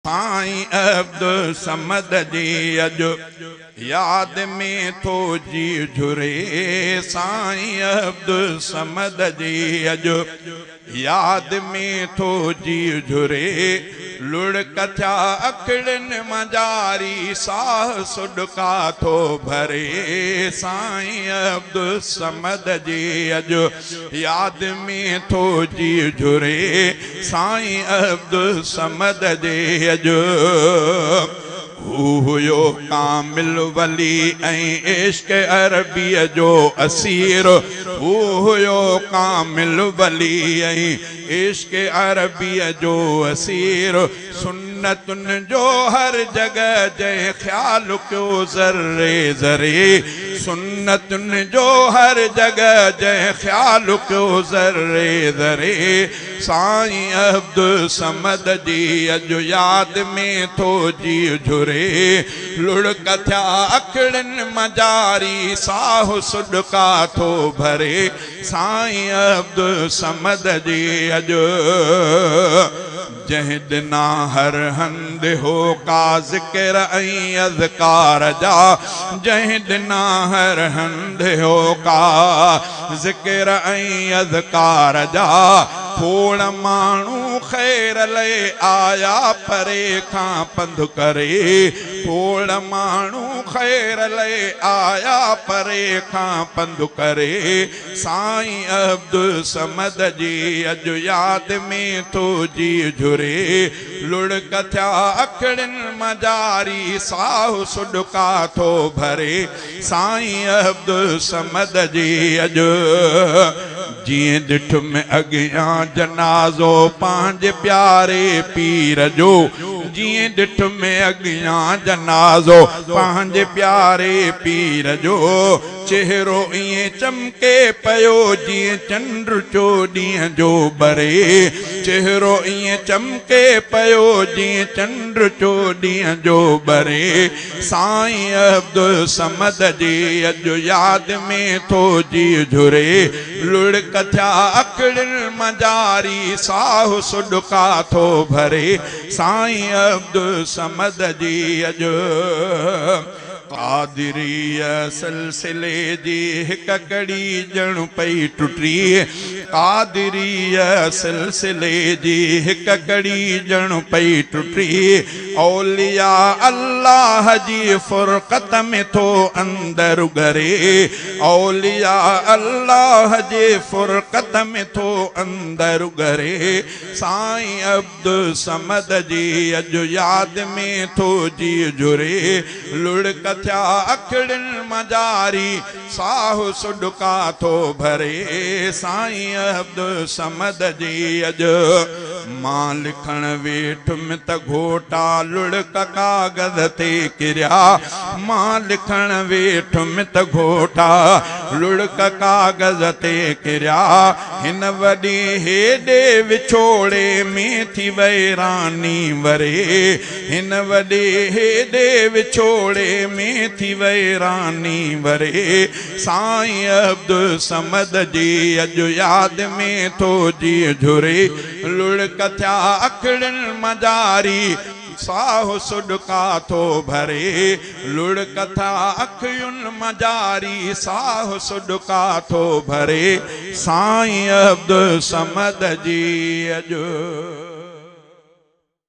साईं अब्दुल समद जी अज याद में थो जी झुरे। साईं अब्दुल समद जी अज याद में थो जी झुरे। लुढ़क थिया अखड़न मजारी साह सुडका थो भरे। साईं अब्दुल समद जी अज याद में थो जी झुरे। साईं अब्दुल समद जी अज हुयो कामिल वली ऐं इश्क अरबीअ जो असीर। हुयो कामिल वली ऐं इश्क अरबीअ जो असीर। सुन्नतुन जो हर जगह जंहिं ख्याल कयो ज़र्रे ज़रे। सुन्नतुन जो हर जगह जंहिं ख्याल कयो ज़र्रे ज़रे। साईं अब्दुल समद जी अज याद में थो जी झुरे। लुढ़क थिया अखड़न मजारी साह सुडका थो भरे। साईं अब्दुल समद जी अज जंहिं दिना हर हंद हो का ज़िक्र ऐं अज़कार जा। जंहिं दिना हर हंद हो का ज़िक्र ऐं अज़कार जा। खोड़ माण्हू ख़ैर ले आया परे खां पंधु करे। खोड़ माण्हू ख़ैर ले आया परे खां पंधु करे। साईं अब्दुल समद जी अज याद में थो जी झुरे। लुढ़क थिया अखड़न मजारी साह सुडका थो भरे। साईं अब्दुल समद जी अज जिए ॾिठ में अॻियां जनाज़ो पंहिंजे प्यारे पीर जो। जिए ॾिठ में अॻियां जनाज़ो पंहिंजे प्यारे पीर जो। चेहरो ईअं चमके पियो जीअं चंड चोॾींहं जो बरे। चेहरो ईअं चमके पियो जीअं चंड चोॾींहं जो बरे। साईं अब्दुल समद जी अज याद में थो जी झुरे। लुढ़क थिया अखड़न मजारी साह सुडका थो भरे। साईं अब्दुल समद जी अज कादिरीअ सिलसिले जी हिक कड़ी ॼण पई टुटी। कादिरीअ सिलसिले जी हिक कड़ी ॼण पई टुटी। औलिया अल्लाह जी फुरक़त में थो अंदर घरे। औलिया अल्लाह जे फुरक़त में थो अंदर घरे। साईं अब्दुल समद जी अज याद में थो जी झुरे। लुढ़क थिया अखड़न मजारी साह सुडका थो भरे। साईं अब्दुल समद जी अज मां लिखण वेठुम त घोटा लुढ़क कागज़ ते किरिया। मां लिखण वेठुम त घोटा लुढ़क कागज़ ते किरिया। हिन वॾी हेॾे विछोड़े में थी वैरानी वरे। हिन वॾे हेॾे विछोड़े में थी वैरानी वरे। साईं अब्दुल समद जी अज याद में थो जी झुरे। लुढ़क थिया अखड़न मजारी साह सुडका थो भरे। लुढ़क थिया अखियुन मजारी साह सुडका थो भरे। साईं अब्दुल समद जी अज